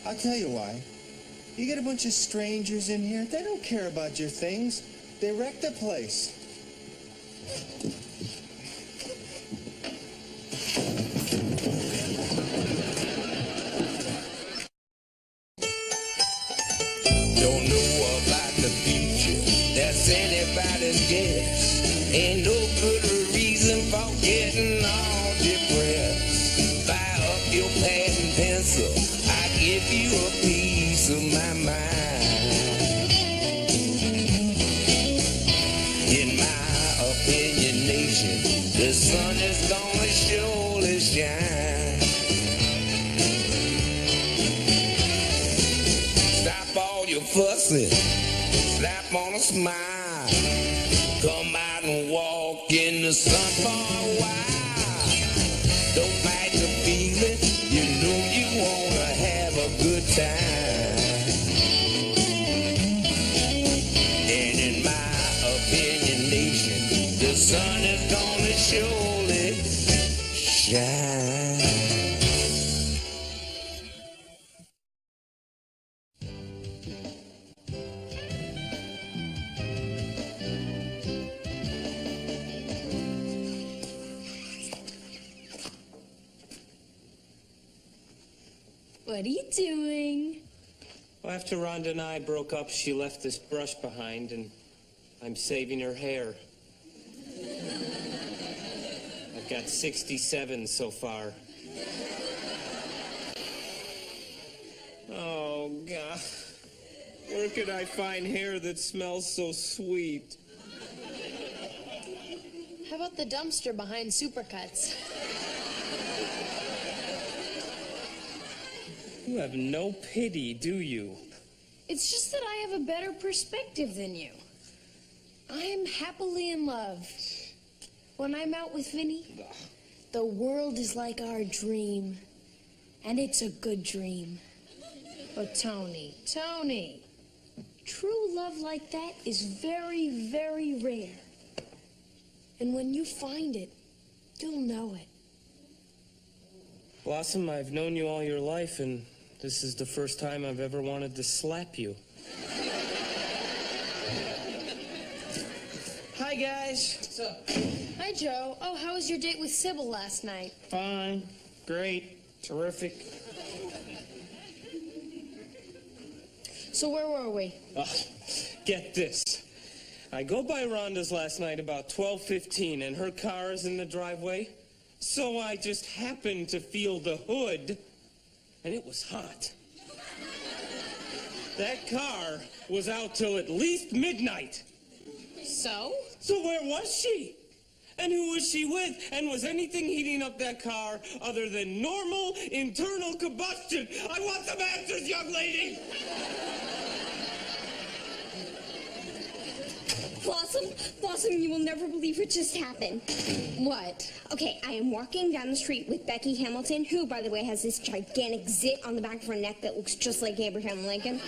I'll tell you why. You get a bunch of strangers in here, they don't care about your things. They wreck the place. Don't know about the future, that's anybody's guess. Ain't no good reason for getting all depressed. Fire up your pad and pencil, I give you a piece of my mind. In my opinion, nation, the sun is gonna surely shine. Stop all your fussing, slap on a smile. Come out and walk in the sun for a while. Don't fight the feeling, you know you wanna have a good time. And in my opinion, nation, the sun is gonna surely shine. What are you doing? Well, after Rhonda and I broke up, she left this brush behind, and I'm saving her hair. I've got 67 so far. Oh, God. Where could I find hair that smells so sweet? How about the dumpster behind Supercuts? You have no pity, do you? It's just that I have a better perspective than you. I am happily in love. When I'm out with Vinny, the world is like our dream. And it's a good dream. But Tony, true love like that is very, very rare. And when you find it, you'll know it. Blossom, I've known you all your life, and this is the first time I've ever wanted to slap you. Hi, guys. What's up? Hi, Joe. Oh, how was your date with Sybil last night? Fine. Great. Terrific. So where were we? Get this. I go by Rhonda's last night about 12:15, and her car is in the driveway. So I just happened to feel the hood, and it was hot. That car was out till at least midnight. So? So where was she? And who was she with? And was anything heating up that car other than normal internal combustion? I want some answers, young lady! Blossom, you will never believe what just happened. What? Okay, I am walking down the street with Becky Hamilton, who, by the way, has this gigantic zit on the back of her neck that looks just like Abraham Lincoln.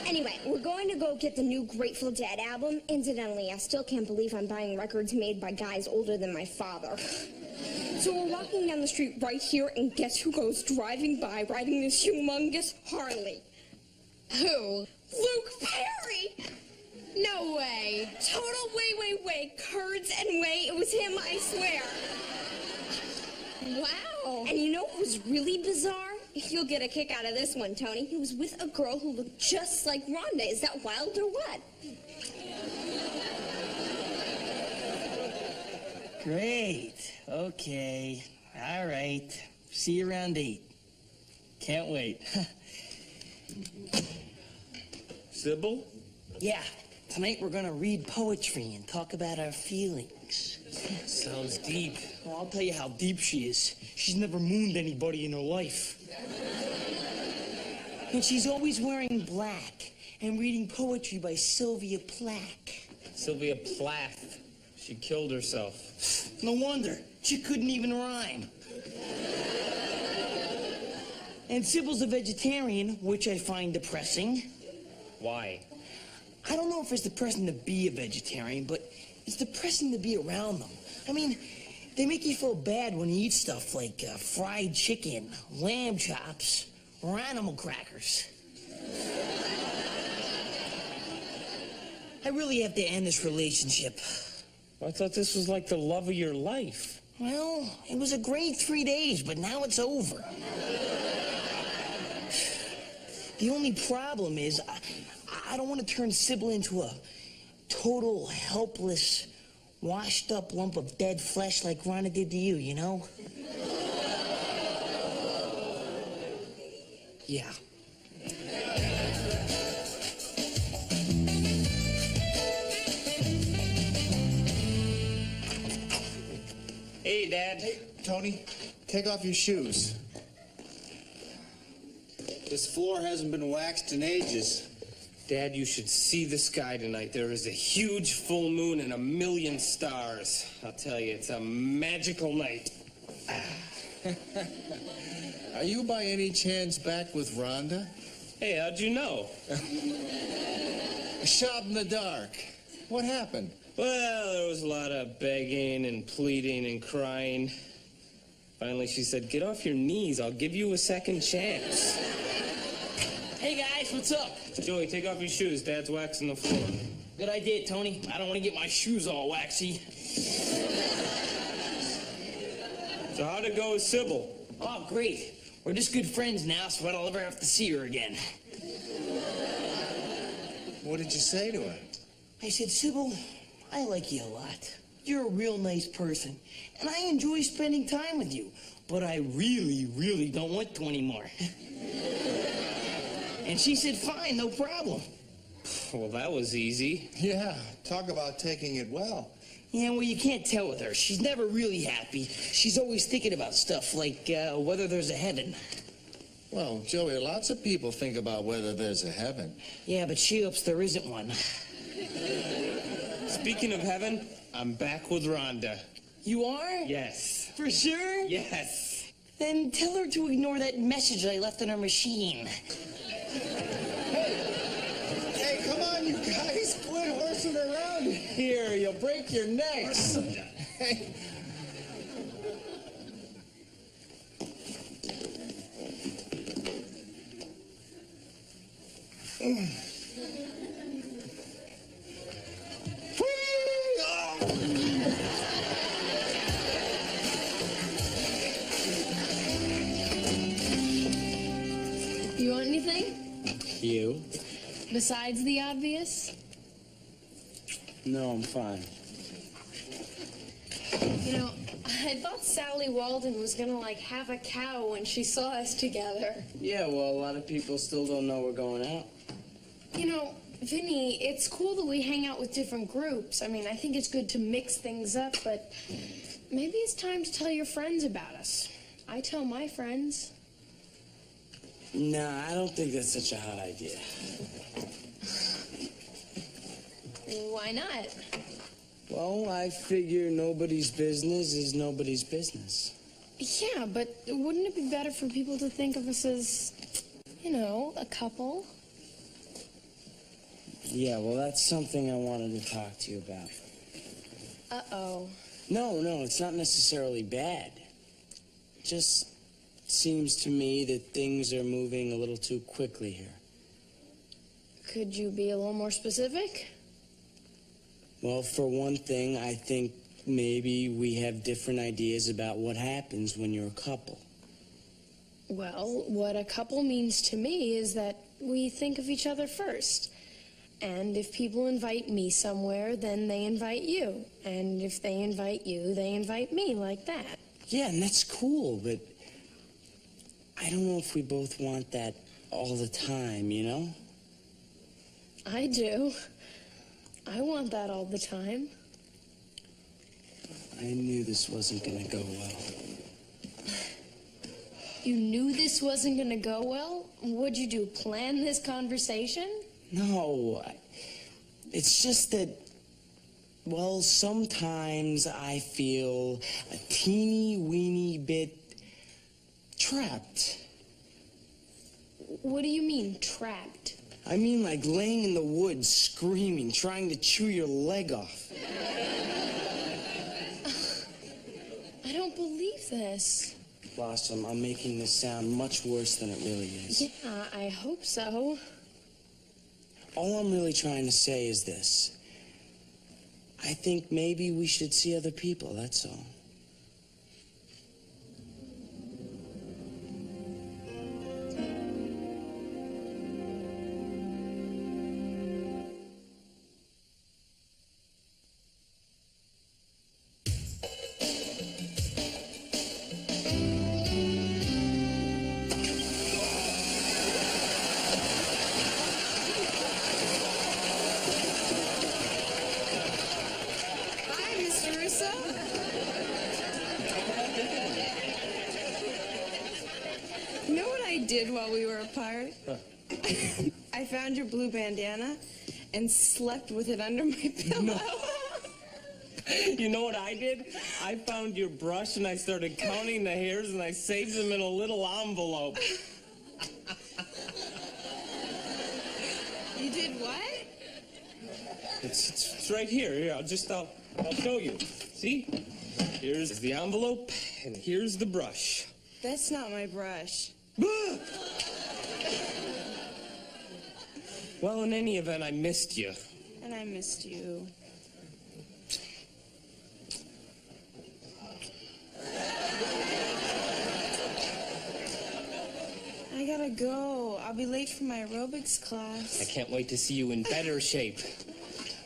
Anyway, we're going to go get the new Grateful Dead album. Incidentally, I still can't believe I'm buying records made by guys older than my father. So we're walking down the street right here, and guess who goes driving by riding this humongous Harley? Who? Luke Perry! No way. Total way. Curds and way. It was him, I swear. Wow. And you know what was really bizarre? You'll get a kick out of this one, Tony. He was with a girl who looked just like Rhonda. Is that wild or what? Great. Okay. All right. See you around 8. Can't wait. Sybil? Yeah. Tonight we're gonna read poetry and talk about our feelings. Sounds deep. Well, I'll tell you how deep she is. She's never mooned anybody in her life. And she's always wearing black and reading poetry by Sylvia Plath. Sylvia Plath. She killed herself. No wonder. She couldn't even rhyme. And Sybil's a vegetarian, which I find depressing. Why? I don't know if it's depressing to be a vegetarian, but it's depressing to be around them. I mean, they make you feel bad when you eat stuff like fried chicken, lamb chops, or animal crackers. I really have to end this relationship. I thought this was like the love of your life. Well, it was a great 3 days, but now it's over. The only problem is I don't want to turn Sybil into a total, helpless, washed-up lump of dead flesh like Rhonda did to you, you know? Yeah. Hey, Dad. Hey, Tony, take off your shoes. This floor hasn't been waxed in ages. Dad, you should see the sky tonight. There is a huge full moon and 1,000,000 stars. I'll tell you, it's a magical night. Are you by any chance back with Rhonda? Hey, how'd you know? A shot in the dark. What happened? Well, there was a lot of begging and pleading and crying. Finally, she said, "Get off your knees. I'll give you a second chance." Hey, guys, what's up? Joey, take off your shoes. Dad's waxing the floor. Good idea, Tony. I don't want to get my shoes all waxy. So how'd it go with Sybil? Oh, great. We're just good friends now, so I don't ever have to see her again. What did you say to her? I said, Sybil, I like you a lot. You're a real nice person, and I enjoy spending time with you, but I really, really don't want to anymore. And she said, fine, no problem. Well, that was easy. Yeah, talk about taking it well. Yeah, well, you can't tell with her. She's never really happy. She's always thinking about stuff like whether there's a heaven. Well, Joey, lots of people think about whether there's a heaven. Yeah, but she hopes there isn't one. Speaking of heaven, I'm back with Rhonda. You are? Yes. For sure? Yes. Then tell her to ignore that message I left on her machine. Hey, come on, you guys. Quit horsing around here. You'll break your necks. Hey. You want anything? You? Besides the obvious? No, I'm fine. You know, I thought Sally Walden was gonna, like, have a cow when she saw us together. Yeah, well, a lot of people still don't know we're going out. You know, Vinny, it's cool that we hang out with different groups. I mean, I think it's good to mix things up, but maybe it's time to tell your friends about us. I tell my friends. Nah, I don't think that's such a hot idea. Why not? Well, I figure nobody's business is nobody's business. Yeah, but wouldn't it be better for people to think of us as, you know, a couple? Yeah, well, that's something I wanted to talk to you about. Uh-oh. No, it's not necessarily bad. It just seems to me that things are moving a little too quickly here. Could you be a little more specific? Well, for one thing, I think maybe we have different ideas about what happens when you're a couple. Well, what a couple means to me is that we think of each other first. And if people invite me somewhere, then they invite you. And if they invite you, they invite me, like that. Yeah, and that's cool, but I don't know if we both want that all the time, you know? I do. I want that all the time. I knew this wasn't gonna go well. You knew this wasn't gonna go well? What'd you do, plan this conversation? No, it's just that, well, sometimes I feel a teeny weeny bit trapped. What do you mean, trapped? I mean, like laying in the woods screaming, trying to chew your leg off. I don't believe this. Blossom, I'm making this sound much worse than it really is. Yeah, I hope so. All I'm really trying to say is this. I think maybe we should see other people, that's all. Hi, Mr. Russo. You know what I did while we were apart? I found your blue bandana and slept with it under my pillow. No. You know what I did? I found your brush and I started counting the hairs and I saved them in a little envelope. You did what? It's right here. Here, I'll show you. See? Here's the envelope and here's the brush. That's not my brush. Well, in any event, I missed you. And I missed you. I gotta go. I'll be late for my aerobics I class. can't wait to see you in better shape.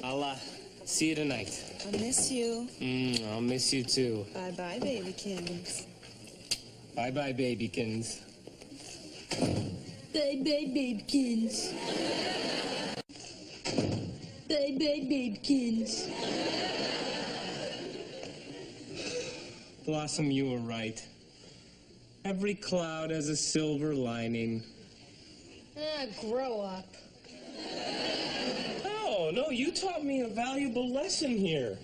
I'll see you tonight. I miss you. I'll miss you too. Bye-bye, babykins. Bye-bye, babykins. Bye-bye, babekins. Bye-bye, babekins. Blossom, you were right. Every cloud has a silver lining. Grow up. No, you taught me a valuable lesson here.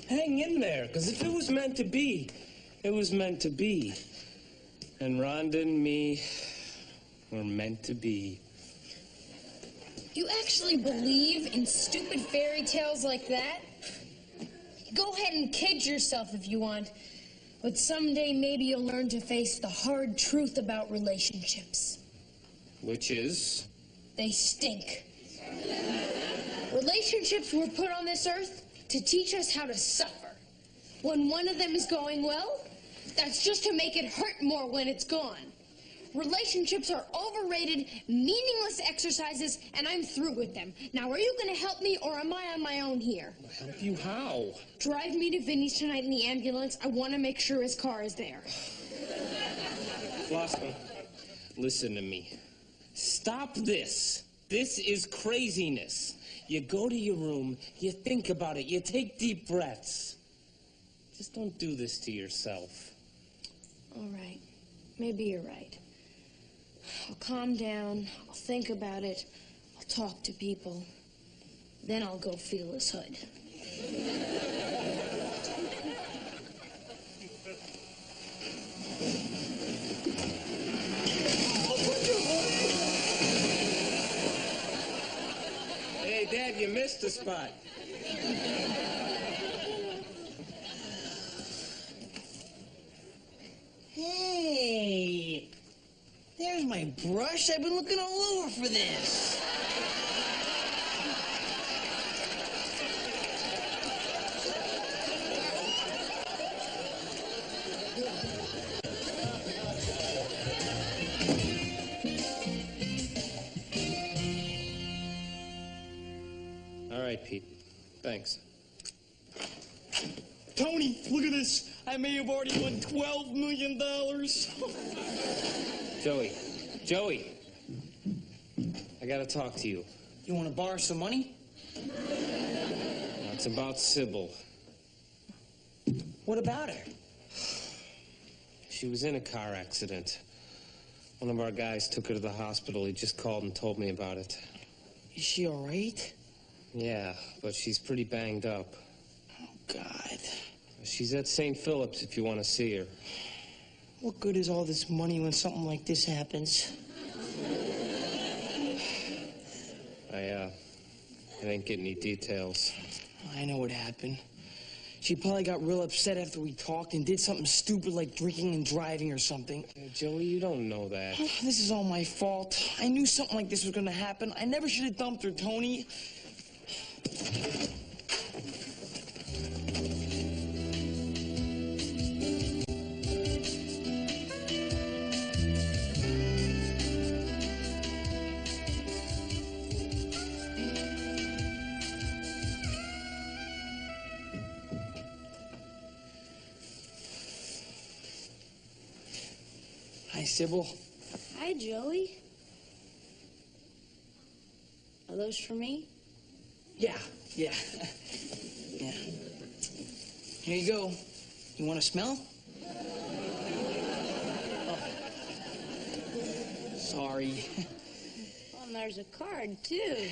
Hang in there, because if it was meant to be, it was meant to be. And Rhonda and me were meant to be. You actually believe in stupid fairy tales like that? Go ahead and kid yourself if you want. But someday maybe you'll learn to face the hard truth about relationships. Which is? They stink. Relationships were put on this earth to teach us how to suffer. When one of them is going well, that's just to make it hurt more when it's gone. Relationships are overrated, meaningless exercises, and I'm through with them. Now, are you going to help me, or am I on my own here? Help you how? Drive me to Vinny's tonight in the ambulance. I want to make sure his car is there. Blossom, listen to me. Stop this. This is craziness. You go to your room, you think about it, you take deep breaths. Just don't do this to yourself. All right. Maybe you're right. I'll calm down. I'll think about it. I'll talk to people. Then I'll go feel his hood. Hey, Dad, you missed a spot. Hey, there's my brush. I've been looking all over for this. All right, Pete. Thanks. Tony, look at this. I may have already won $12 million. Joey, I gotta talk to you. You want to borrow some money? Now, it's about Sybil. What about her? She was in a car accident. One of our guys took her to the hospital. He just called and told me about it. Is she all right? Yeah, but she's pretty banged up. Oh, God. She's at St. Philip's if you want to see her. What good is all this money when something like this happens? I didn't get any details. I know what happened. She probably got real upset after we talked and did something stupid like drinking and driving or something. Joey, you don't know that. This is all my fault. I knew something like this was gonna happen. I never should have dumped her, Tony. Hi, Sybil. Hi, Joey. Are those for me? Yeah. Yeah. Here you go. You want to smell? Oh. Sorry. Oh, and there's a card, too.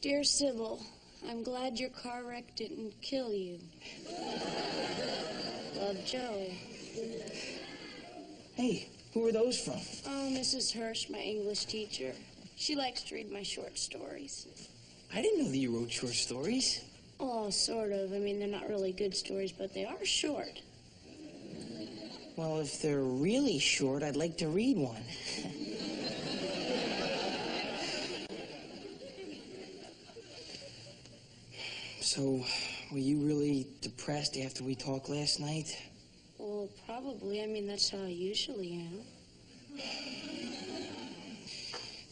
Dear Sybil, I'm glad your car wreck didn't kill you. Love, Joe. Hey, who are those from? Oh, Mrs. Hirsch, my English teacher. She likes to read my short stories. I didn't know that you wrote short stories. Oh, sort of. I mean, they're not really good stories, but they are short. Well, if they're really short, I'd like to read one. So, were you really depressed after we talked last night? Well, probably. I mean, that's how I usually am.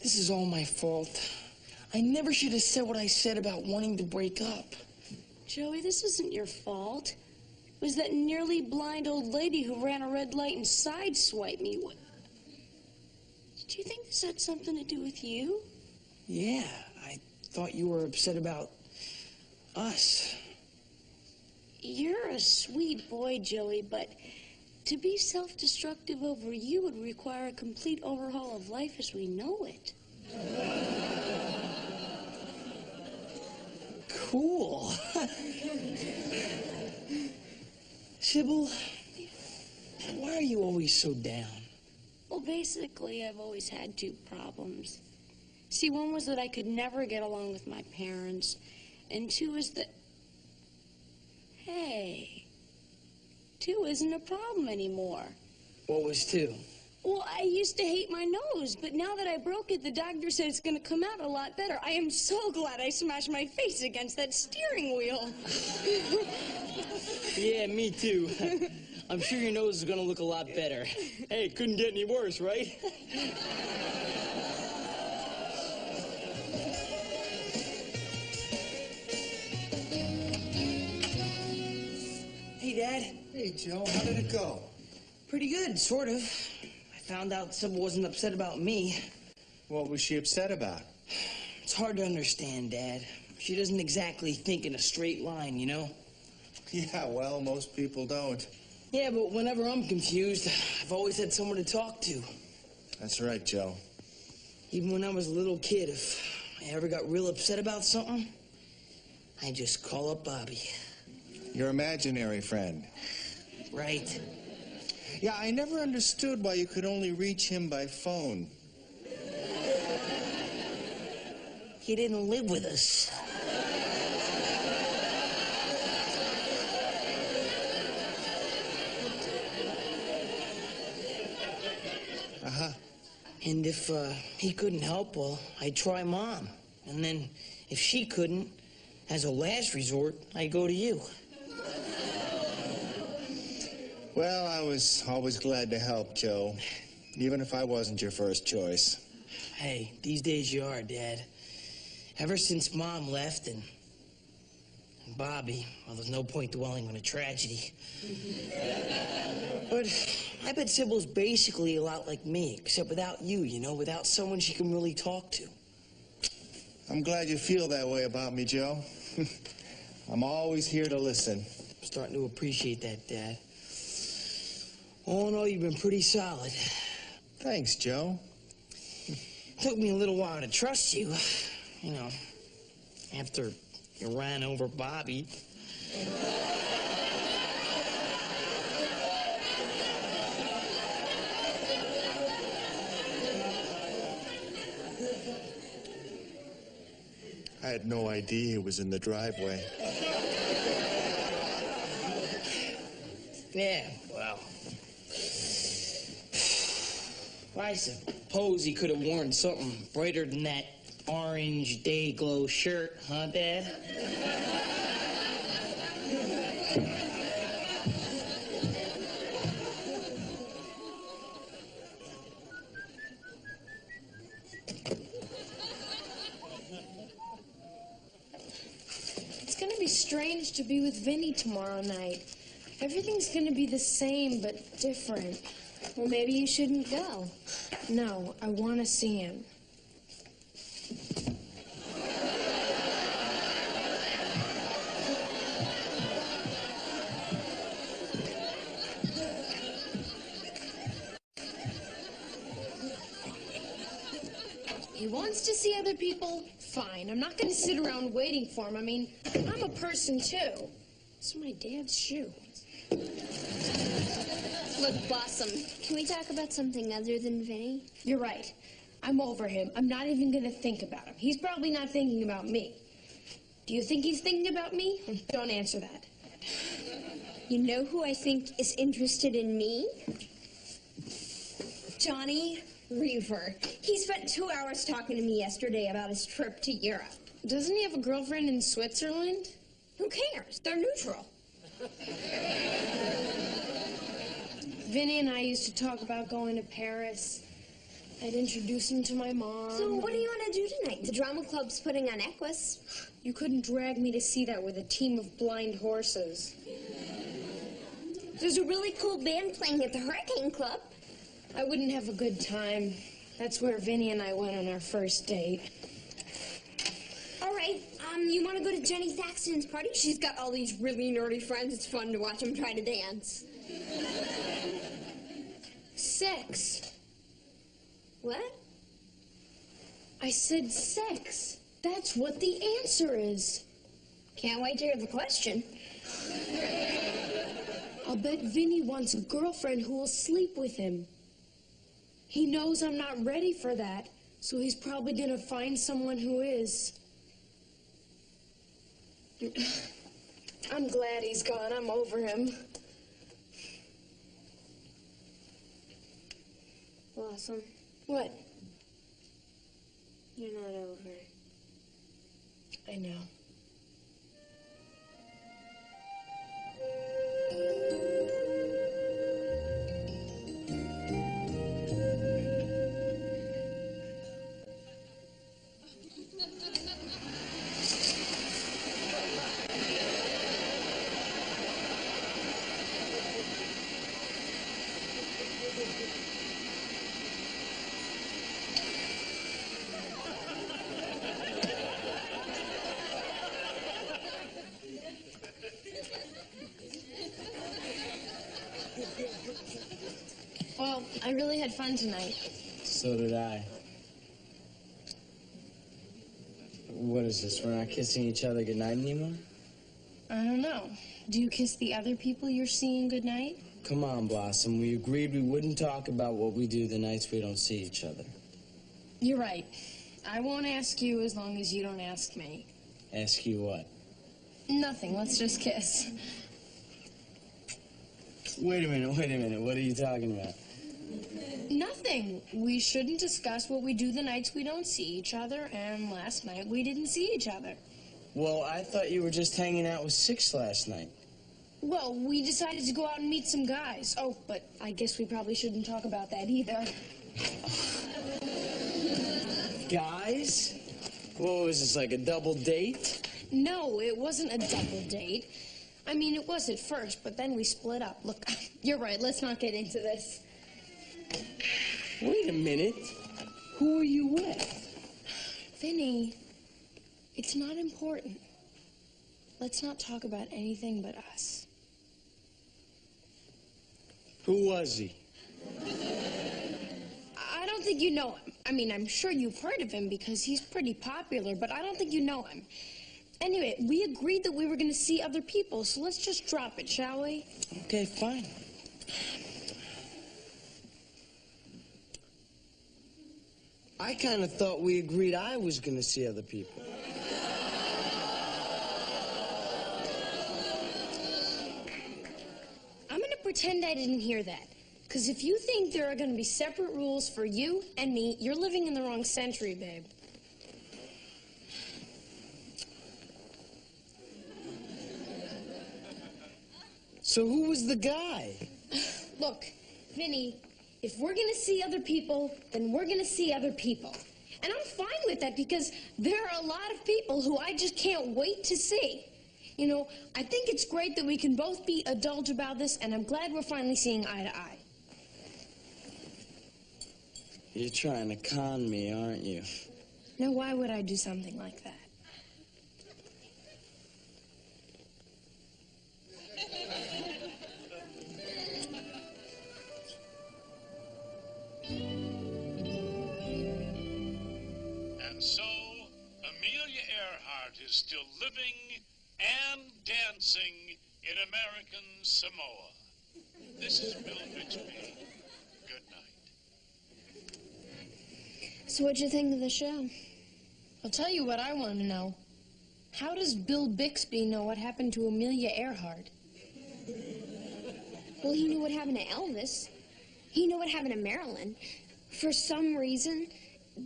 This is all my fault. I never should have said what I said about wanting to break up. Joey, this isn't your fault. It was that nearly blind old lady who ran a red light and sideswiped me. Do you think this had something to do with you? Yeah, I thought you were upset about us. You're a sweet boy, Joey, but to be self-destructive over you would require a complete overhaul of life as we know it. Cool. Sybil, why are you always so down? Well, basically, I've always had two problems. See, one was that I could never get along with my parents, and two is that... Hey, two isn't a problem anymore. What was two? Well, I used to hate my nose, but now that I broke it, the doctor said it's going to come out a lot better. I am so glad I smashed my face against that steering wheel. Yeah, me too. I'm sure your nose is going to look a lot better. Hey, it couldn't get any worse, right? Hey, Dad. Hey, Joe, how did it go? Pretty good, sort of. I found out Sybil wasn't upset about me. What was she upset about? It's hard to understand, Dad. She doesn't exactly think in a straight line, you know? Yeah, well, most people don't. Yeah, but whenever I'm confused, I've always had someone to talk to. That's right, Joe. Even when I was a little kid, if I ever got real upset about something, I'd just call up Bobby. Your imaginary friend. Right. Yeah, I never understood why you could only reach him by phone. He didn't live with us. Uh-huh. And if he couldn't help, well, I'd try Mom. And then if she couldn't, as a last resort, I'd go to you. Well, I was always glad to help, Joe, even if I wasn't your first choice. Hey, these days you are, Dad. Ever since Mom left and Bobby, well, there's no point dwelling on a tragedy. But I bet Sybil's basically a lot like me, except without you, you know, without someone she can really talk to. I'm glad you feel that way about me, Joe. I'm always here to listen. I'm starting to appreciate that, Dad. All in all, you've been pretty solid. Thanks, Joe. Took me a little while to trust you, you know, after you ran over Bobby. I had no idea he was in the driveway. Yeah, well. I suppose he could have worn something brighter than that orange day glow shirt, huh, Dad? It's gonna be strange to be with Vinny tomorrow night. Everything's gonna be the same, but different. Well, maybe you shouldn't go. No, I want to see him. He wants to see other people? Fine. I'm not going to sit around waiting for him. I mean, I'm a person, too. This is my dad's shoe. Look, Blossom, can we talk about something other than Vinny? You're right. I'm over him. I'm not even going to think about him. He's probably not thinking about me. Do you think he's thinking about me? Don't answer that. You know who I think is interested in me? Johnny Reaver. He spent 2 hours talking to me yesterday about his trip to Europe. Doesn't he have a girlfriend in Switzerland? Who cares? They're neutral. Vinny and I used to talk about going to Paris. I'd introduce him to my mom. So what do you want to do tonight? The drama club's putting on Equus. You couldn't drag me to see that with a team of blind horses. There's a really cool band playing at the Hurricane Club. I wouldn't have a good time. That's where Vinny and I went on our first date. All right, you want to go to Jenny Thaxton's party? She's got all these really nerdy friends. It's fun to watch them try to dance. Sex. What? I said sex. That's what the answer is. Can't wait to hear the question. I'll bet Vinny wants a girlfriend who will sleep with him. He knows I'm not ready for that, so he's probably gonna find someone who is. I'm glad he's gone. I'm over him. Blossom, What? you're not over. I know. Well, I really had fun tonight. So did I. What is this? We're not kissing each other goodnight anymore? I don't know. Do you kiss the other people you're seeing goodnight? Come on, Blossom. We agreed we wouldn't talk about what we do the nights we don't see each other. You're right. I won't ask you as long as you don't ask me. Ask you what? Nothing. Let's just kiss. Wait a minute. What are you talking about? Nothing. We shouldn't discuss what we do the nights we don't see each other, and last night we didn't see each other. Well, I thought you were just hanging out with Six last night. Well, we decided to go out and meet some guys. Oh, but I guess we probably shouldn't talk about that either. Guys? What was this, like a double date? No, it wasn't a double date. I mean, it was at first, but then we split up. Look, you're right. Let's not get into this. Wait a minute. Who are you with? Vinny, it's not important. Let's not talk about anything but us. Who was he? I don't think you know him. I mean, I'm sure you've heard of him because he's pretty popular, but I don't think you know him. Anyway, we agreed that we were going to see other people, so let's just drop it, shall we? Okay, fine. I kind of thought we agreed I was going to see other people. I'm going to pretend I didn't hear that. Because if you think there are going to be separate rules for you and me, you're living in the wrong century, babe. So who was the guy? Look, Vinny, if we're going to see other people, then we're going to see other people. And I'm fine with that because there are a lot of people who I just can't wait to see. You know, I think it's great that we can both be adult about this, and I'm glad we're finally seeing eye to eye. You're trying to con me, aren't you? Now, why would I do something like that? And so, Amelia Earhart is still living and dancing in American Samoa. This is Bill Bixby. Good night. So what'd you think of the show? I'll tell you what I want to know. How does Bill Bixby know what happened to Amelia Earhart? Well, he knew what happened to Elvis. He knew what happened to Marilyn. For some reason,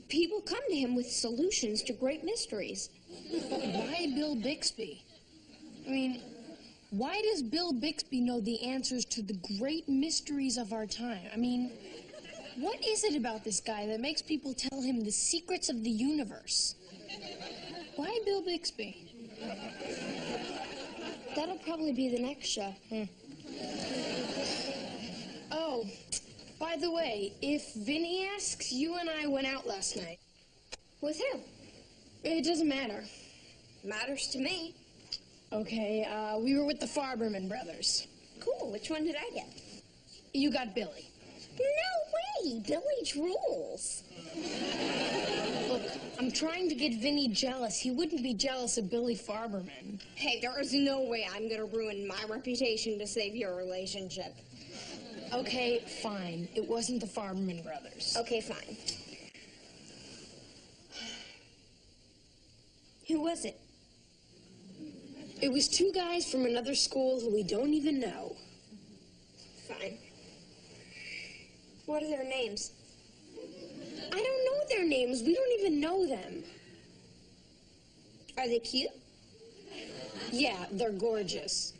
people come to him with solutions to great mysteries. But why Bill Bixby? I mean, why does Bill Bixby know the answers to the great mysteries of our time? I mean, what is it about this guy that makes people tell him the secrets of the universe? Why Bill Bixby? That'll probably be the next show. Oh, by the way, if Vinny asks, you and I went out last night. With who? It doesn't matter. Matters to me. Okay, we were with the Farberman brothers. Cool. Which one did I get? You got Billy. No way! Billy rules. Look, I'm trying to get Vinny jealous. He wouldn't be jealous of Billy Farberman. Hey, there is no way I'm gonna ruin my reputation to save your relationship. Okay, fine. It wasn't the Farberman brothers. Okay, fine. Who was it? It was two guys from another school who we don't even know. Fine. What are their names? I don't know their names. We don't even know them. Are they cute? Yeah, they're gorgeous.